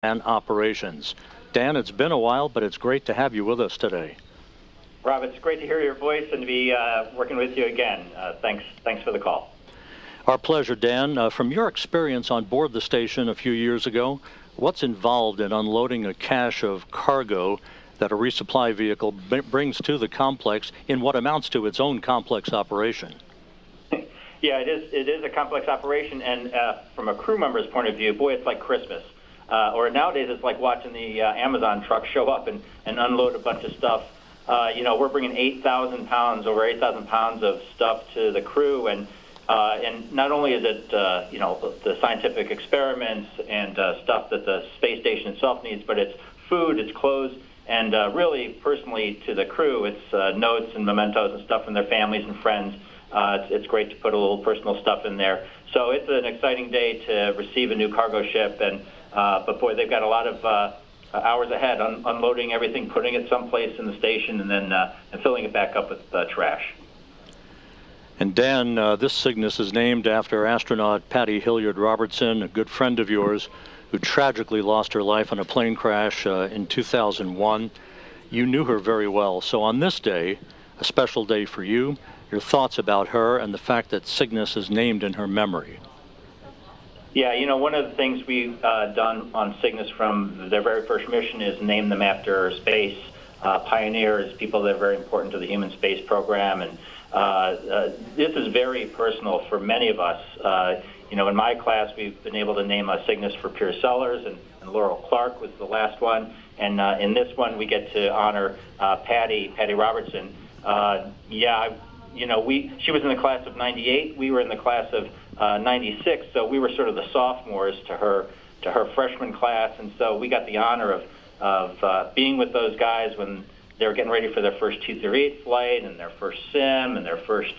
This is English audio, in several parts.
and operations. Dan, it's been a while, but it's great to have you with us today. Rob, it's great to hear your voice and to be working with you again. Thanks for the call. Our pleasure, Dan. From your experience on board the station a few years ago, what's involved in unloading a cache of cargo that a resupply vehicle brings to the complex in what amounts to its own complex operation? Yeah, it is a complex operation, and from a crew member's point of view, boy, it's like Christmas. Or nowadays, it's like watching the Amazon truck show up and unload a bunch of stuff. We're bringing 8,000 pounds, over 8,000 pounds of stuff to the crew, and not only is it the scientific experiments and stuff that the space station itself needs, but it's food, it's clothes, and really personally to the crew, it's notes and mementos and stuff from their families and friends. It's great to put a little personal stuff in there. So it's an exciting day to receive a new cargo ship, but boy, they've got a lot of hours ahead, unloading everything, putting it someplace in the station, and then and filling it back up with trash. And Dan, this Cygnus is named after astronaut Patty Hilliard Robertson, a good friend of yours, who tragically lost her life in a plane crash in 2001. You knew her very well. So on this day, a special day for you, your thoughts about her and the fact that Cygnus is named in her memory. Yeah, one of the things we've done on Cygnus from their very first mission is name them after space pioneers, people that are very important to the human space program. And this is very personal for many of us. In my class, we've been able to name a Cygnus for Pierce Sellers, and Laurel Clark was the last one. And in this one, we get to honor Patty Robertson. She was in the class of 98. We were in the class of 96, so we were sort of the sophomores to her freshman class, and so we got the honor of being with those guys when they were getting ready for their first 238 flight and their first sim and their first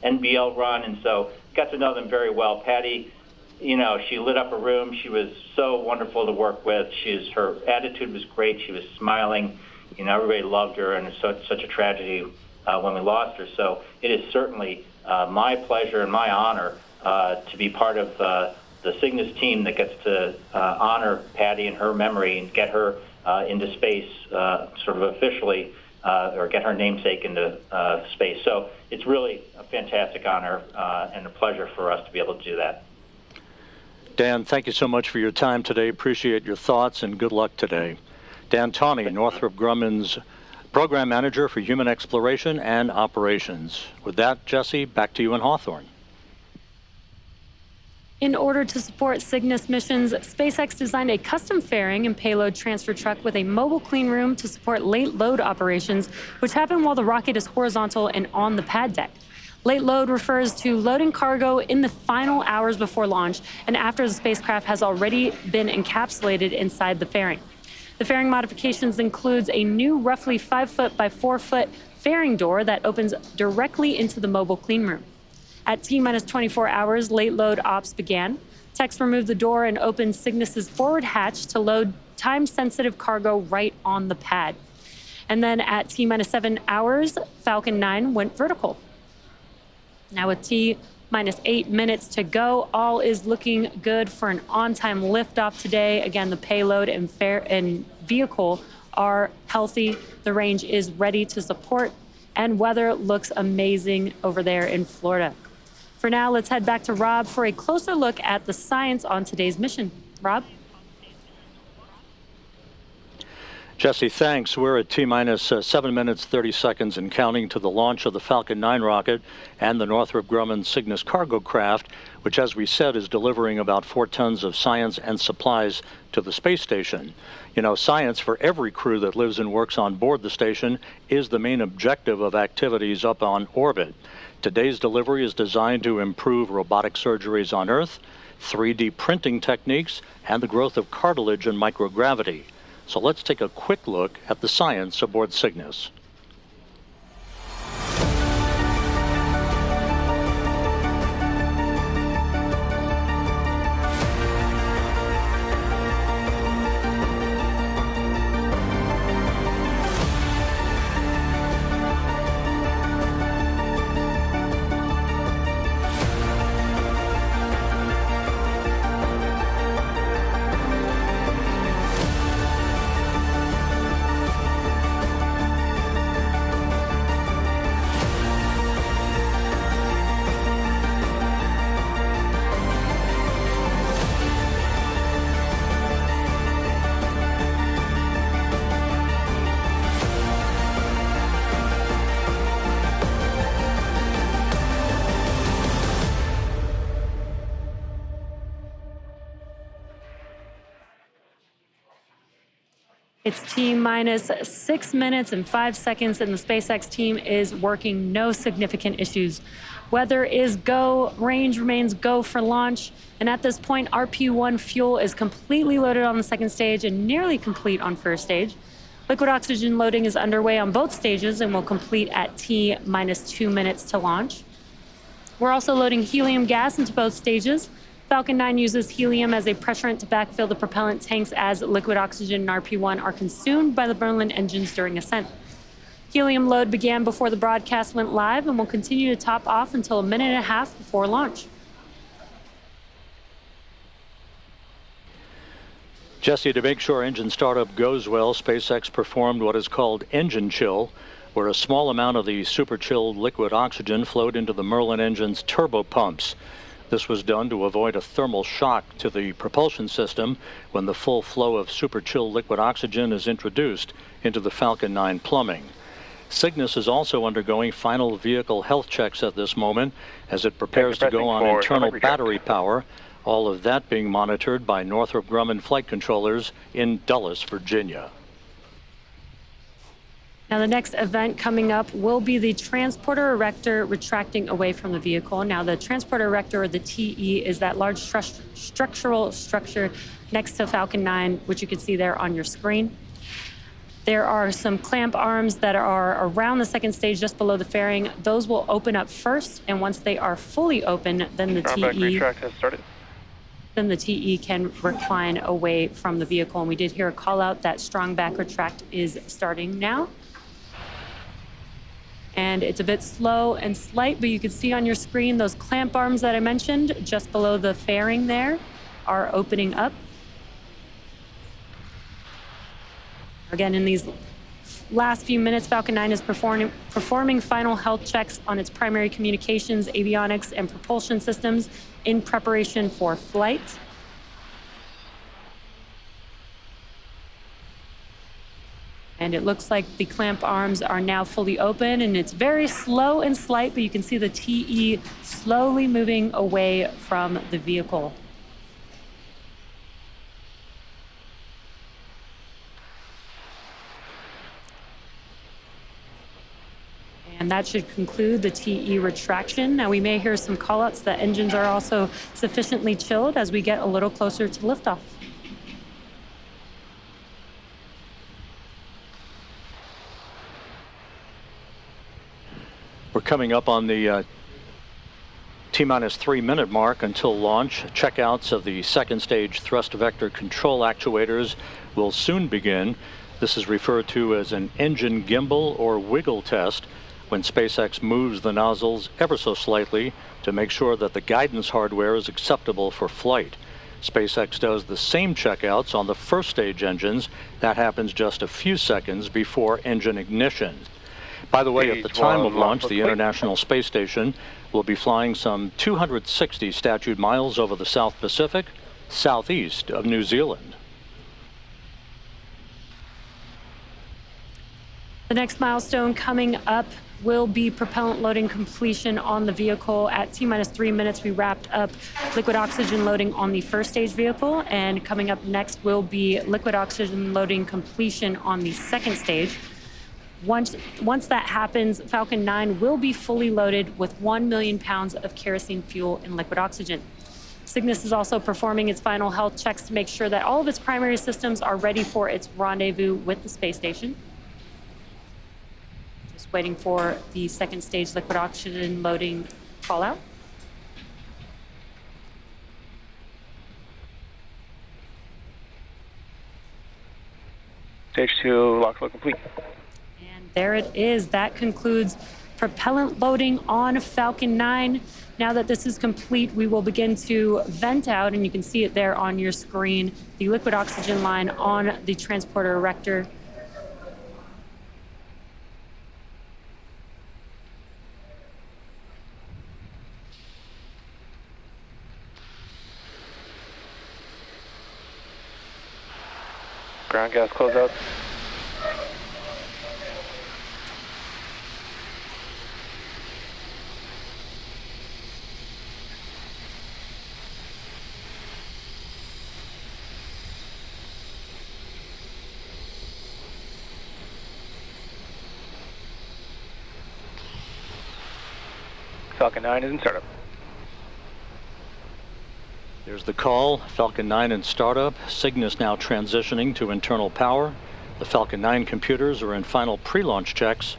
NBL run, and so got to know them very well. Patty, she lit up a room. She was so wonderful to work with. Her attitude was great. She was smiling. Everybody loved her, and it's such a tragedy when we lost her. So it is certainly my pleasure and my honor to be part of the Cygnus team that gets to honor Patty and her memory and get her into space sort of officially, or get her namesake into space. So it's really a fantastic honor and a pleasure for us to be able to do that. Dan, thank you so much for your time today. Appreciate your thoughts, and good luck today. Dan Tawney, Northrop Grumman's Program Manager for Human Exploration and Operations. With that, Jesse, back to you in Hawthorne. In order to support Cygnus missions, SpaceX designed a custom fairing and payload transfer truck with a mobile clean room to support late load operations, which happen while the rocket is horizontal and on the pad deck. Late load refers to loading cargo in the final hours before launch and after the spacecraft has already been encapsulated inside the fairing. The fairing modifications includes a new roughly 5-foot by 4-foot fairing door that opens directly into the mobile clean room. At T-minus 24 hours, late load ops began. Techs removed the door and opened Cygnus's forward hatch to load time-sensitive cargo right on the pad. And then at T-minus 7 hours, Falcon 9 went vertical. Now with T-minus 8 minutes to go, all is looking good for an on-time liftoff today. Again, the payload and vehicle are healthy. The range is ready to support, and weather looks amazing over there in Florida. For now, let's head back to Rob for a closer look at the science on today's mission. Rob? Jesse, thanks. We're at T-minus 7 minutes, 30 seconds and counting to the launch of the Falcon 9 rocket and the Northrop Grumman Cygnus cargo craft, which, as we said, is delivering about 4 tons of science and supplies to the space station. Science for every crew that lives and works on board the station is the main objective of activities up on orbit. Today's delivery is designed to improve robotic surgeries on Earth, 3D printing techniques, and the growth of cartilage and microgravity. So let's take a quick look at the science aboard Cygnus. It's T-minus 6 minutes and 5 seconds, and the SpaceX team is working no significant issues. Weather is go, range remains go for launch, and at this point, RP-1 fuel is completely loaded on the second stage and nearly complete on first stage. Liquid oxygen loading is underway on both stages and will complete at T-minus 2 minutes to launch. We're also loading helium gas into both stages. Falcon 9 uses helium as a pressurant to backfill the propellant tanks as liquid oxygen and RP-1 are consumed by the Merlin engines during ascent. Helium load began before the broadcast went live and will continue to top off until a minute and a half before launch. Jesse, to make sure engine startup goes well, SpaceX performed what is called engine chill, where a small amount of the super chilled liquid oxygen flowed into the Merlin engine's turbo pumps. This was done to avoid a thermal shock to the propulsion system when the full flow of super chilled liquid oxygen is introduced into the Falcon 9 plumbing. Cygnus is also undergoing final vehicle health checks at this moment as it prepares to go on internal battery power, all of that being monitored by Northrop Grumman flight controllers in Dulles, Virginia. Now, the next event coming up will be the transporter erector retracting away from the vehicle. Now, the transporter erector, or the TE, is that large structural structure next to Falcon 9, which you can see there on your screen. There are some clamp arms that are around the second stage just below the fairing. Those will open up first, and once they are fully open, then the TE can recline away from the vehicle. And we did hear a call out that strong back retract is starting now. And it's a bit slow and slight, but you can see on your screen those clamp arms that I mentioned just below the fairing there are opening up. Again, in these last few minutes, Falcon 9 is performing final health checks on its primary communications, avionics, and propulsion systems in preparation for flight. And it looks like the clamp arms are now fully open, and it's very slow and slight, but you can see the TE slowly moving away from the vehicle. And that should conclude the TE retraction. Now, we may hear some callouts that engines are also sufficiently chilled as we get a little closer to liftoff. We're coming up on the T-minus 3 minute mark until launch. Checkouts of the second stage thrust vector control actuators will soon begin. This is referred to as an engine gimbal or wiggle test, when SpaceX moves the nozzles ever so slightly to make sure that the guidance hardware is acceptable for flight. SpaceX does the same checkouts on the first stage engines. That happens just a few seconds before engine ignition. By the way, at the time of launch, the International Space Station will be flying some 260 statute miles over the South Pacific, southeast of New Zealand. The next milestone coming up will be propellant loading completion on the vehicle. At T-minus 3 minutes, we wrapped up liquid oxygen loading on the first stage vehicle, and coming up next will be liquid oxygen loading completion on the second stage. Once that happens, Falcon 9 will be fully loaded with 1 million pounds of kerosene fuel and liquid oxygen. Cygnus is also performing its final health checks to make sure that all of its primary systems are ready for its rendezvous with the space station. Just waiting for the second stage liquid oxygen loading call out. Stage 2 lock flow complete. There it is. That concludes propellant loading on Falcon 9. Now that this is complete, we will begin to vent out, and you can see it there on your screen, the liquid oxygen line on the transporter erector. Ground gas closeout. Falcon 9 is in startup. There's the call. Falcon 9 in startup. Cygnus now transitioning to internal power. The Falcon 9 computers are in final pre-launch checks.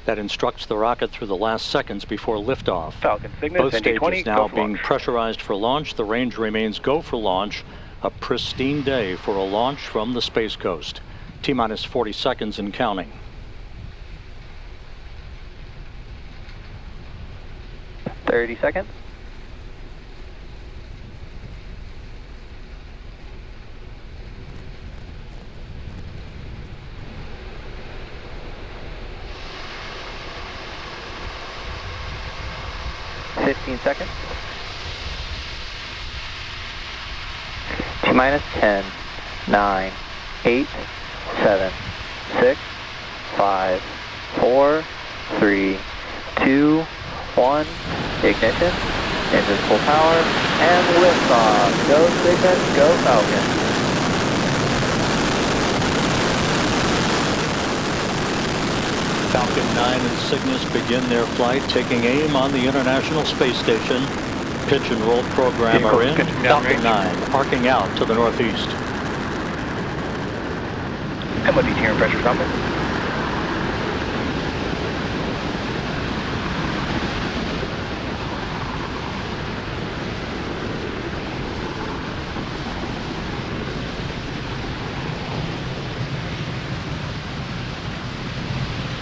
That instructs the rocket through the last seconds before liftoff. Falcon Cygnus, both stages now being launch. pressurized for launch. The range remains go for launch. A pristine day for a launch from the Space Coast. T-minus 40 seconds and counting. 30 seconds. Seconds. T-minus 10, 9, 8, 7, 6, 5, 4, 3, 2, 1. Ignition, engines full power, and liftoff. Go Cygnus, go Falcon. Falcon 9 and Cygnus begin their flight, taking aim on the International Space Station. Pitch and roll program are in. Falcon 9 arcing out to the northeast. MOD tier and pressure compass.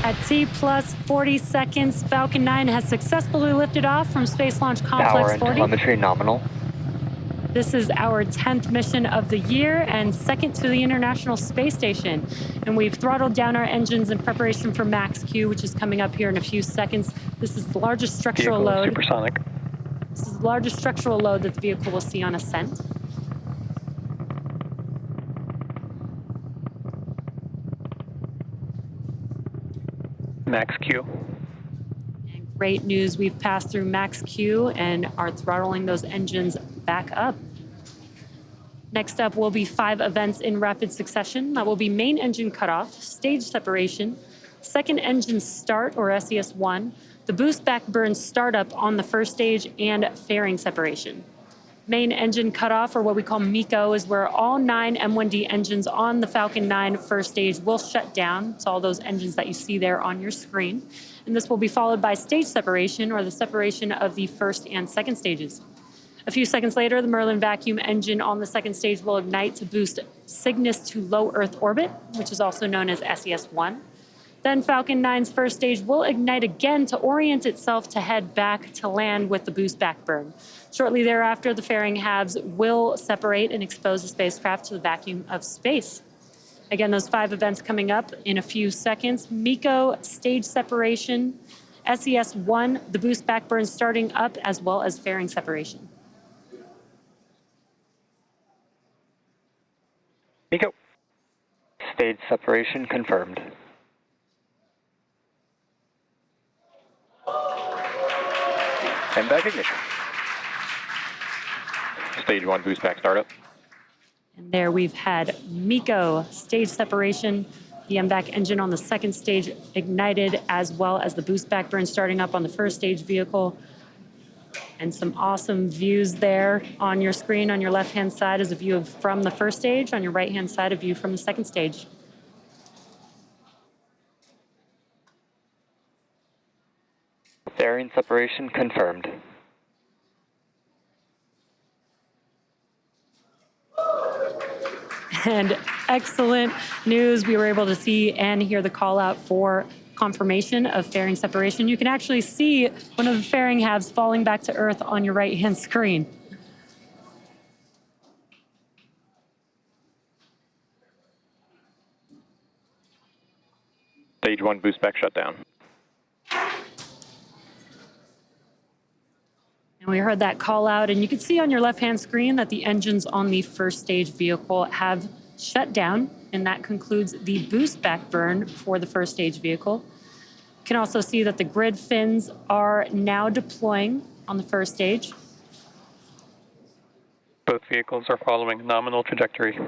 At T plus 40 seconds, Falcon 9 has successfully lifted off from Space Launch Complex Power and 40. telemetry nominal. This is our 10th mission of the year and second to the International Space Station. And we've throttled down our engines in preparation for max Q, which is coming up here in a few seconds. This is the largest structural load. Supersonic. This is the largest structural load that the vehicle will see on ascent. Max Q. And great news, we've passed through max Q and are throttling those engines back up. Next up will be 5 events in rapid succession. That will be main engine cutoff, stage separation, second engine start or SES-1, the boost back burn startup on the first stage, and fairing separation. Main engine cutoff, or what we call MECO, is where all 9 M1D engines on the Falcon 9 first stage will shut down. It's all those engines that you see there on your screen. And this will be followed by stage separation, or the separation of the first and second stages. A few seconds later, the Merlin vacuum engine on the second stage will ignite to boost Cygnus to low Earth orbit, which is also known as SES-1. Then Falcon 9's first stage will ignite again to orient itself to head back to land with the boost back burn. Shortly thereafter, the fairing halves will separate and expose the spacecraft to the vacuum of space. Again, those 5 events coming up in a few seconds. MECO, stage separation, SES-1, the boost back burn starting up, as well as fairing separation. MECO. Stage separation confirmed. And back ignition. Stage 1 boost back startup. And there we've had MECO, stage separation, the MVAC engine on the second stage ignited, as well as the boost back burn starting up on the first stage vehicle. And some awesome views there on your screen. On your left-hand side is a view from the first stage. On your right-hand side, a view from the second stage. Fairing separation confirmed. And excellent news. We were able to see and hear the call out for confirmation of fairing separation. You can actually see one of the fairing halves falling back to Earth on your right-hand screen. Stage 1 boost back shutdown. And we heard that call out, and you can see on your left-hand screen that the engines on the first stage vehicle have shut down, and that concludes the boost back burn for the first stage vehicle. You can also see that the grid fins are now deploying on the first stage. Both vehicles are following a nominal trajectory.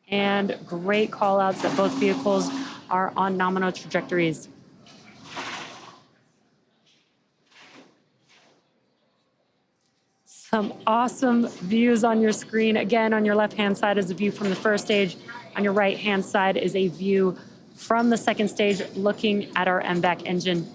And great call outs that both vehicles are on nominal trajectories. Some awesome views on your screen. Again, on your left-hand side is a view from the first stage. On your right-hand side is a view from the second stage looking at our MVAC engine.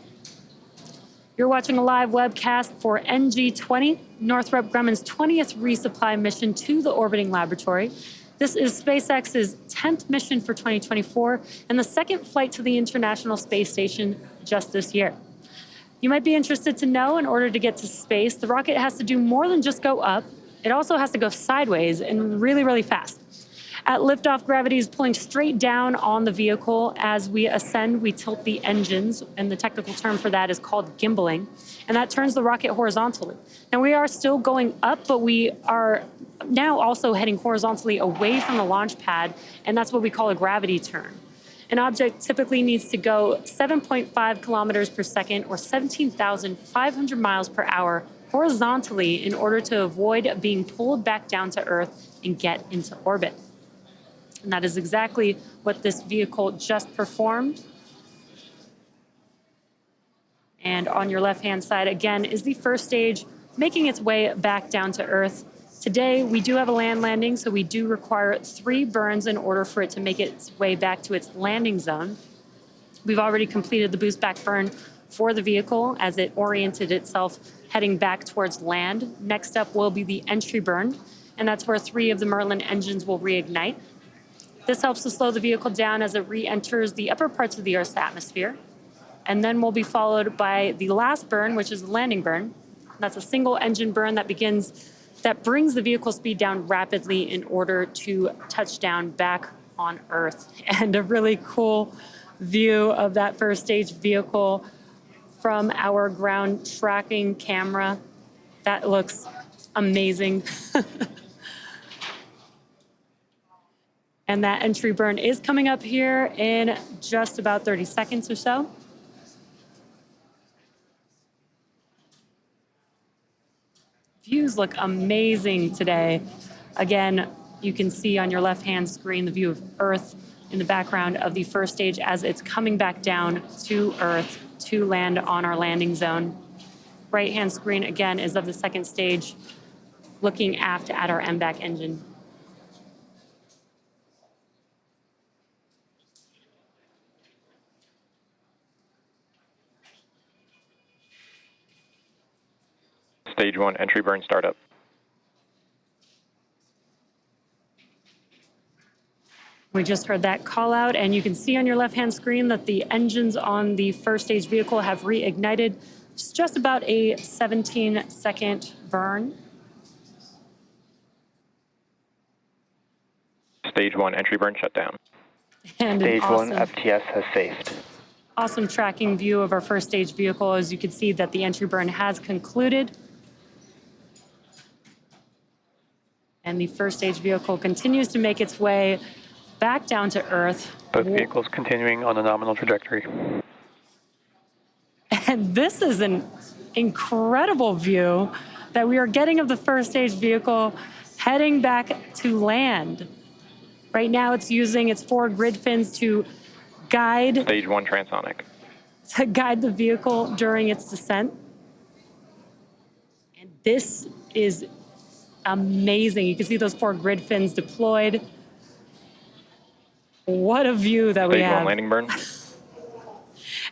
You're watching a live webcast for NG-20, Northrop Grumman's 20th resupply mission to the orbiting laboratory. This is SpaceX's 10th mission for 2024 and the second flight to the International Space Station just this year. You might be interested to know, in order to get to space, the rocket has to do more than just go up. It also has to go sideways and really, really fast. At liftoff, gravity is pulling straight down on the vehicle. As we ascend, we tilt the engines, and the technical term for that is called gimbaling, and that turns the rocket horizontally. Now, we are still going up, but we are now also heading horizontally away from the launch pad, and that's what we call a gravity turn. An object typically needs to go 7.5 kilometers per second or 17,500 miles per hour horizontally in order to avoid being pulled back down to Earth and get into orbit. And that is exactly what this vehicle just performed. And on your left-hand side, again, is the first stage making its way back down to Earth. Today, we do have a land landing, so we do require 3 burns in order for it to make its way back to its landing zone. We've already completed the boost back burn for the vehicle as it oriented itself heading back towards land. Next up will be the entry burn, and that's where 3 of the Merlin engines will reignite. This helps to slow the vehicle down as it re-enters the upper parts of the Earth's atmosphere. And then will be followed by the last burn, which is the landing burn. That's a single engine burn that brings the vehicle speed down rapidly in order to touch down back on Earth. And a really cool view of that first stage vehicle from our ground tracking camera. That looks amazing. And that entry burn is coming up here in just about 30 seconds or so. Views look amazing today. Again, you can see on your left-hand screen the view of Earth in the background of the first stage as it's coming back down to Earth to land on our landing zone. Right-hand screen, again, is of the second stage, looking aft at our MVAC engine. Stage 1 entry burn startup. We just heard that call out, and you can see on your left-hand screen that the engines on the first stage vehicle have reignited. It's just about a 17-second burn. Stage 1 entry burn shutdown. And Stage 1 FTS has saved. Awesome tracking view of our first stage vehicle. As you can see that the entry burn has concluded. And the first stage vehicle continues to make its way back down to Earth. Both vehicles continuing on a nominal trajectory. And this is an incredible view that we are getting of the first stage vehicle heading back to land. Right now it's using its 4 grid fins to guide Stage 1 transonic. the vehicle during its descent. And this is amazing. You can see those 4 grid fins deployed. What a view that we have. Stage 1 landing burn.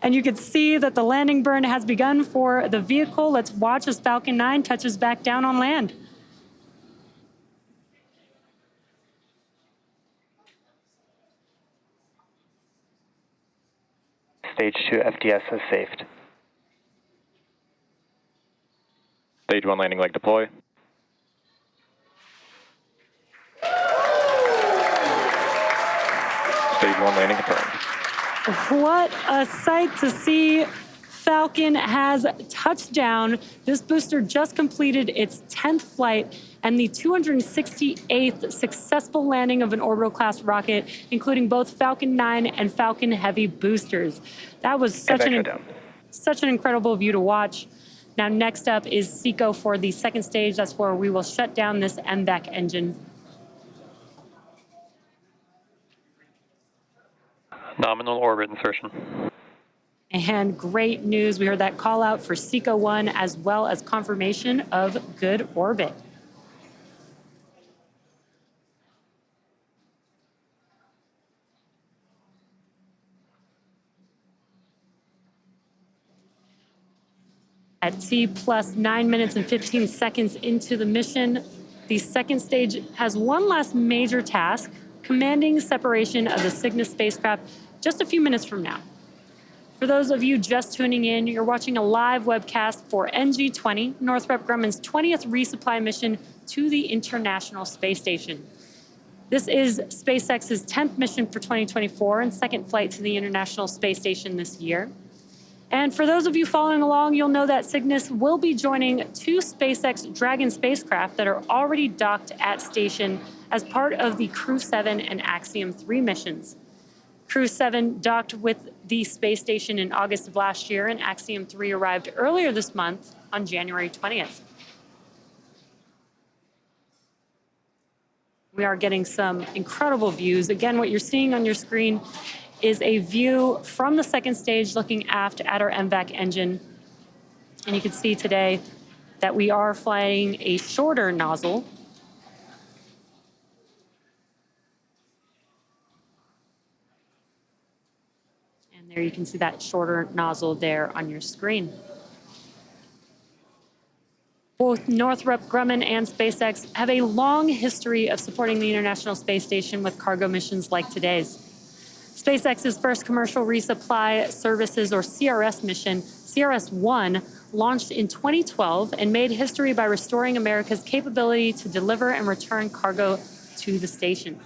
And you can see that the landing burn has begun for the vehicle. Let's watch as Falcon 9 touches back down on land. Stage 2 FTS has saved. Stage 1 landing leg deploy. Stage 1 landing confirmed. What a sight to see. Falcon has touched down. This booster just completed its 10th flight and the 268th successful landing of an orbital class rocket, including both Falcon 9 and Falcon Heavy boosters. That was such an incredible view to watch. Now, next up is SECO for the second stage. That's where we will shut down this MVAC engine. Nominal orbit insertion. And great news, we heard that call out for SECO-1 as well as confirmation of good orbit. At T plus 9 minutes and 15 seconds into the mission, the second stage has one last major task, commanding separation of the Cygnus spacecraft just a few minutes from now. For those of you just tuning in, you're watching a live webcast for NG-20, Northrop Grumman's 20th resupply mission to the International Space Station. This is SpaceX's 10th mission for 2024 and second flight to the International Space Station this year. And for those of you following along, you'll know that Cygnus will be joining two SpaceX Dragon spacecraft that are already docked at station as part of the Crew 7 and Axiom 3 missions. Crew 7 docked with the space station in August of last year, and Axiom 3 arrived earlier this month on January 20th. We are getting some incredible views. Again, what you're seeing on your screen is a view from the second stage looking aft at our MVAC engine. And you can see today that we are flying a shorter nozzle. And there you can see that shorter nozzle there on your screen. Both Northrop Grumman and SpaceX have a long history of supporting the International Space Station with cargo missions like today's. SpaceX's first commercial resupply services, or CRS mission, CRS-1, launched in 2012 and made history by restoring America's capability to deliver and return cargo to the station.